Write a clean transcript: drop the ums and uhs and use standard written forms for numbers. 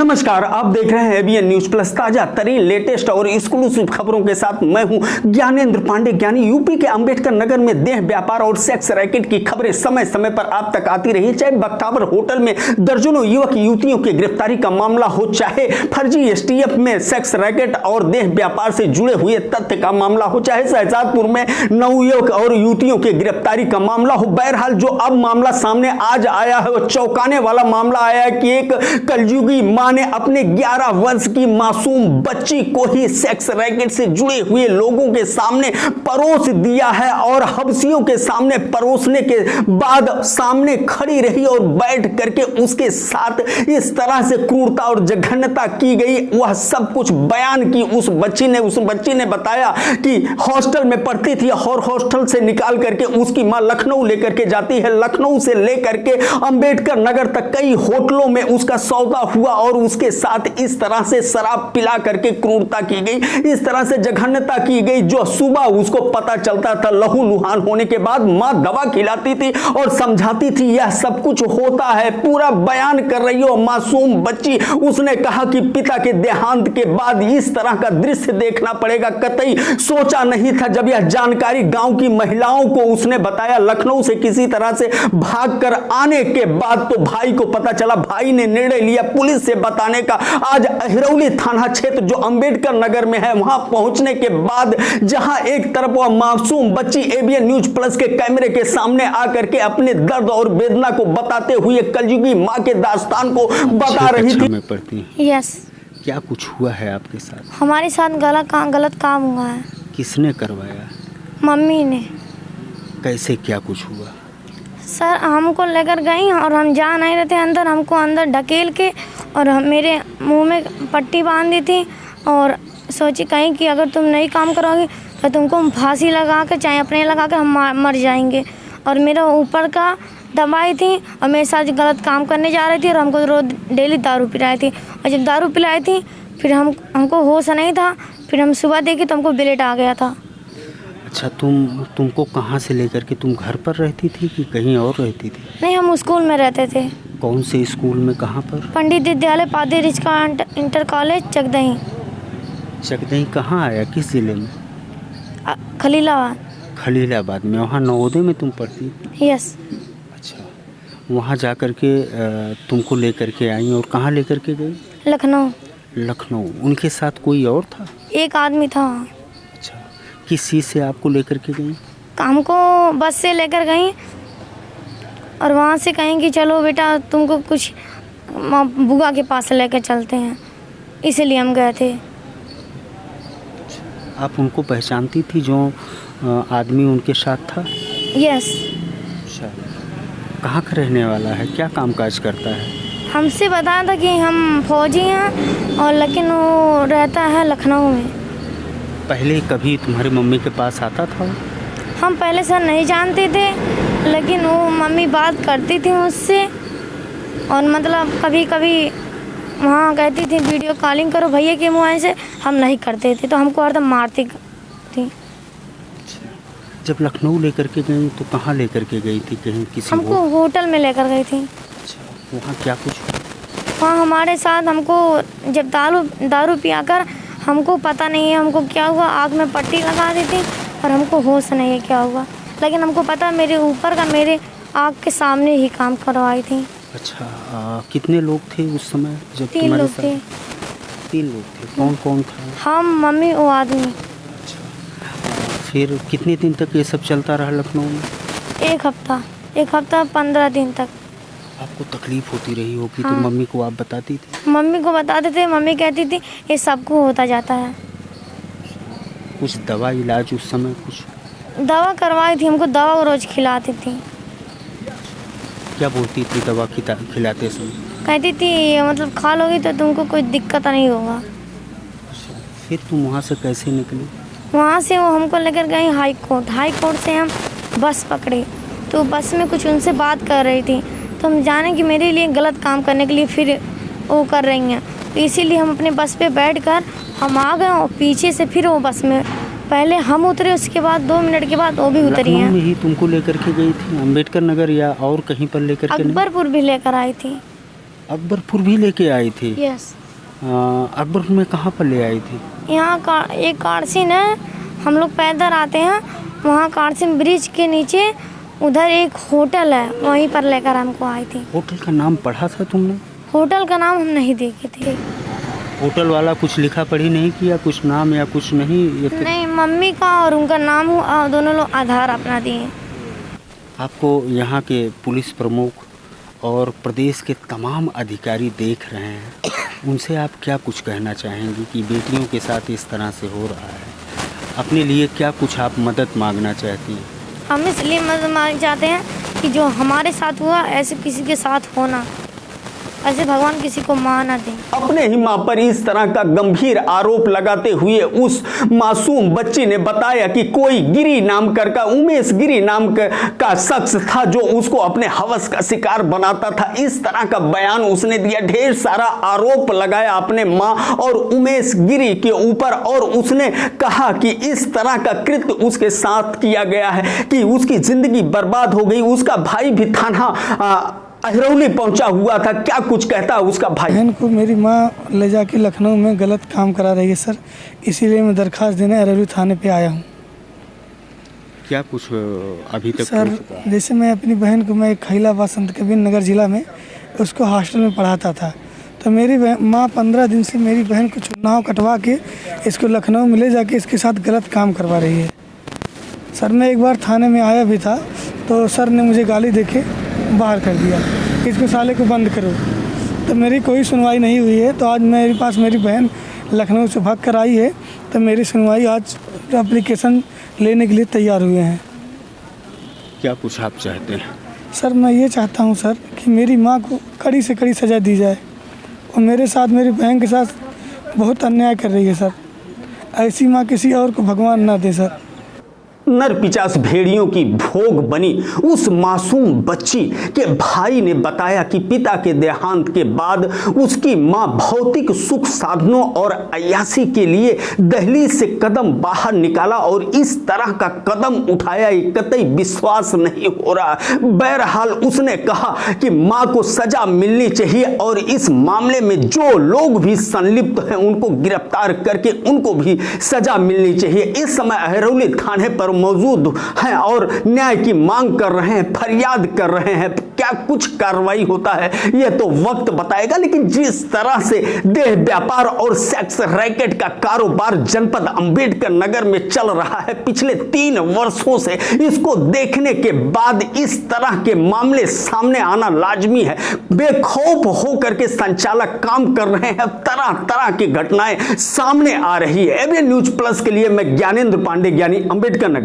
नमस्कार, आप देख रहे हैं एबीएन न्यूज प्लस। ताजा तरीन, लेटेस्ट और एक्सक्लूसिव खबरों के साथ मैं हूं ज्ञानेंद्र पांडे। ज्ञानी यूपी के अंबेडकर नगर में देह व्यापार और सेक्स रैकेट की खबरें समय समय पर आप तक आती रही। चाहे बख्तावर होटल में दर्जनों युवक युवतियों की गिरफ्तारी का मामला हो, चाहे फर्जी एसटीएफ में सेक्स रैकेट और देह व्यापार से जुड़े हुए तथ्य का मामला हो, चाहे शहजादपुर में 9 युवक और युवतियों की गिरफ्तारी का मामला हो। बहरहाल जो अब मामला सामने आज आया है वो चौंकाने वाला मामला आया है कि एक कलयुगी मां ने अपने 11 वर्ष की मासूम बच्ची को ही सेक्स रैकेट से जुड़े हुए लोगों के सामने परोस दिया है और हबसियों के सामने परोसने के बाद सामने खड़ी रही और बैठ करके उसके साथ इस तरह से क्रूरता और जघन्यता की गई। वह सब कुछ बयान की उस बच्ची ने बताया कि हॉस्टल में पढ़ती थी और हॉस्टल से निकाल करके उसकी मां लखनऊ लेकर के जाती है। लखनऊ से लेकर के अंबेडकर नगर तक कई होटलों में उसका सौदा हुआ और उसके साथ इस तरह से शराब पिला करके क्रूरता की गई, इस तरह से जघन्यता की गई। जो सुबह उसको पता चलता था लहू लुहान होने के बाद मां दवा खिलाती थी और समझाती थी यह सब कुछ होता है। पूरा बयान कर रही हो मासूम बच्ची। उसने कहा कि पिता के देहांत के बाद इस तरह का दृश्य देखना पड़ेगा, कतई सोचा नहीं था। जब यह जानकारी गांव की महिलाओं को उसने बताया, लखनऊ से किसी तरह से भागकर आने के बाद तो भाई को पता चला। भाई ने निर्णय लिया पुलिस से बताने का। आज अहिरौली थाना क्षेत्र जो अंबेडकर नगर में है वहां पहुंचने के बाद जहां एक तरफ वह मासूम बच्ची एबीएन न्यूज प्लस के कैमरे के सामने आकर के अपने दर्द और वेदना को बताते हुए कलयुगी मां के दास्तान को बता रही थी। में पढ़ती यस। क्या कुछ हुआ है आपके साथ? हमारे साथ गलत काम हुआ है। किसने करवाया? मम्मी ने। कैसे, क्या कुछ हुआ? सर हमको लेकर गई और हम जा नहीं रहे थे अंदर। हमको अंदर ढकेल के और मेरे मुंह में पट्टी बांध दी थी और सोची कहीं कि अगर तुम नहीं काम करोगी तो तुमको हम फांसी लगा के चाहे अपने लगा के हम मर जाएंगे। और मेरा ऊपर का दबाई थी और मेरे साथ गलत काम करने जा रही थी और हमको रोज डेली दारू पिलाई थी। और जब दारू पिलाई थी फिर हमको होश नहीं था। फिर हम सुबह देखी तो हमको ब्लड आ गया था। अच्छा, तुमको कहाँ से लेकर के, तुम घर पर रहती थी कि कहीं और रहती थी? नहीं, हम स्कूल में रहते थे। कौन से स्कूल में, कहाँ पर? पंडित विद्यालय पादी रिचका इंटर कॉलेज चकदही। चकदही कहाँ आया, किस जिले में? खलीलाबाद। खलीलाबाद में, वहाँ नवोदय में तुम पढ़ती? यस। अच्छा, वहाँ जा कर के तुमको लेकर के आई और कहाँ लेकर के गई? लखनऊ। लखनऊ। उनके साथ कोई और था? एक आदमी था। अच्छा, किस चीज़ से आपको लेकर के गई? हमको बस से लेकर गई और वहाँ से कहें कि चलो बेटा तुमको कुछ बुआ के पास लेकर चलते हैं, इसीलिए हम गए थे। आप उनको पहचानती थी जो आदमी उनके साथ था? यस। अच्छा, कहाँ का रहने वाला है, क्या काम काज करता है? हमसे बताया था कि हम फौजी हैं और लेकिन वो रहता है लखनऊ में। पहले कभी तुम्हारी मम्मी के पास आता था? हम पहले से नहीं जानते थे, लेकिन वो मम्मी बात करती थी मुझसे और मतलब कभी कभी वहाँ कहती थी वीडियो कॉलिंग करो भैया के मोबाइल से। हम नहीं करते थे तो हमको हरदम मारती थी। जब लखनऊ लेकर के गई तो कहाँ लेकर के गई थी? कहीं किसी हमको होटल में लेकर गई थी। अच्छा, वहाँ क्या कुछ? वहाँ हमारे साथ हमको जब दारू पियाकर हमको पता नहीं है हमको क्या हुआ, आग में पट्टी लगा दी थी और हमको होश नहीं है क्या हुआ, लेकिन हमको पता मेरे ऊपर का मेरे आग के सामने ही काम करवाई थी। अच्छा, कितने लोग थे उस समय जब 3 लोग थे। 3 लोग थे। कौन कौन था? हम, मम्मी, वो आदमी। अच्छा, फिर कितने दिन तक ये सब चलता रहा लखनऊ में? 1 हफ्ता 15 दिन तक। आपको तकलीफ होती रही होगी? हाँ। तो मम्मी को आप बताती थी? मम्मी को बताते थे। मम्मी कहती थी ये सबको होता जाता है। कुछ दवा इलाज उस समय कुछ? दवा करवाई थी, हमको दवा रोज खिलाती थी। क्या बोलती थी दवा खिलाते समय? कहती थी मतलब खा लोगी तो तुमको कोई दिक्कत नहीं होगा। फिर तुम वहाँ से कैसे निकली? वहाँ से वो हमको लेकर गई हाई कोर्ट से हम बस पकड़े तो बस में कुछ उनसे बात कर रही थी तो हम जाने कि मेरे लिए गलत काम करने के लिए फिर वो कर रही हैं, तो इसीलिए हम अपने बस पे बैठकर हम आ गए और पीछे से फिर वो बस में पहले हम उतरे, उसके बाद 2 मिनट के बाद वो भी उतरी हैं। लखनऊ में ही तुमको लेकर के गई थी, अंबेडकर नगर या और कहीं पर लेकर के? अकबरपुर भी लेकर आई थी। अकबरपुर भी लेके आई थी? यस। अकबरपुर में कहाँ पर ले आई थी? यहाँ का एक कारसिन है, हम लोग पैदल आते हैं, वहाँ कारसिन ब्रिज के नीचे उधर एक होटल है, वहीं पर लेकर हमको आई थी। होटल का नाम पढ़ा था तुमने? होटल का नाम हम नहीं देखे थे। होटल वाला कुछ लिखा पढ़ी नहीं किया, कुछ नाम या कुछ नहीं? नहीं, मम्मी का और उनका नाम हुआ, दोनों लोग आधार अपना दिए। आपको यहाँ के पुलिस प्रमुख और प्रदेश के तमाम अधिकारी देख रहे हैं, उनसे आप क्या कुछ कहना चाहेंगी कि बेटियों के साथ इस तरह से हो रहा है? अपने लिए क्या कुछ आप मदद मांगना चाहती हैं? हम इसलिए मदद मांगना चाहते हैं कि जो हमारे साथ हुआ ऐसे किसी के साथ होना, ऐसे भगवान किसी को मार ना दें। अपने ही मां पर इस तरह का गंभीर आरोप लगाते हुए उस मासूम बच्ची ने बताया कि कोई गिरी नाम का उमेश गिरी नाम का शख्स था जो उसको अपने हवस का शिकार बनाता था। इस तरह का बयान उसने दिया, ढेर सारा आरोप लगाया अपने मां और उमेश गिरी के ऊपर, और उसने कहा कि इस तरह का कृत्य उसके साथ किया गया है कि उसकी जिंदगी बर्बाद हो गई। उसका भाई भी थाना अहिरौली पहुंचा हुआ था। क्या कुछ कहता है उसका भाई? बहन को मेरी माँ ले जाके लखनऊ में गलत काम करा रही है सर, इसीलिए मैं दरखास्त देने अहिरौली थाने पे आया हूँ। क्या कुछ अभी तक सर हो चुका है? जैसे मैं अपनी बहन को, मैं खैलाबाद संत कबीर नगर ज़िला में उसको हॉस्टल में पढ़ाता था, तो मेरी माँ 15 दिन से मेरी बहन को चुनाव कटवा के इसको लखनऊ में ले जाके इसके साथ गलत काम करवा रही है। सर मैं एक बार थाने में आया भी था तो सर ने मुझे गाली देके बाहर कर दिया, इसको साले को बंद करो, तो मेरी कोई सुनवाई नहीं हुई है। तो आज मेरे पास मेरी बहन लखनऊ से भाग कर आई है, तो मेरी सुनवाई आज एप्लीकेशन लेने के लिए तैयार हुए हैं। क्या कुछ आप चाहते हैं? सर मैं ये चाहता हूँ सर कि मेरी माँ को कड़ी से कड़ी सज़ा दी जाए, और मेरे साथ मेरी बहन के साथ बहुत अन्याय कर रही है सर। ऐसी माँ किसी और को भगवान ना दे सर। नरपिचास भेड़ियों की भोग बनी उस मासूम बच्ची के भाई ने बताया कि पिता के देहांत के बाद उसकी मां भौतिक सुख साधनों और अय्यासी के लिए दहलीज से कदम बाहर निकाला और इस तरह का कदम उठाया, कतई विश्वास नहीं हो रहा। बहरहाल उसने कहा कि मां को सजा मिलनी चाहिए और इस मामले में जो लोग भी संलिप्त हैं उनको गिरफ्तार करके उनको भी सजा मिलनी चाहिए। इस समय अहिरौली थाने पर मौजूद हैं और न्याय की मांग कर रहे हैं, फरियाद कर रहे हैं। क्या कुछ कार्रवाई होता है यह तो वक्त बताएगा, लेकिन जिस तरह से देह व्यापार और सेक्स रैकेट का कारोबार जनपद अंबेडकर नगर में चल रहा है पिछले 3 वर्षों से, इसको देखने के बाद इस तरह के मामले सामने आना लाजमी है। बेखौफ होकर के संचालक काम कर रहे हैं, तरह तरह की घटनाएं सामने आ रही है। एबीएन न्यूज प्लस के लिए मैं ज्ञानेंद्र पांडे, ज्ञानी, अंबेडकर नगर।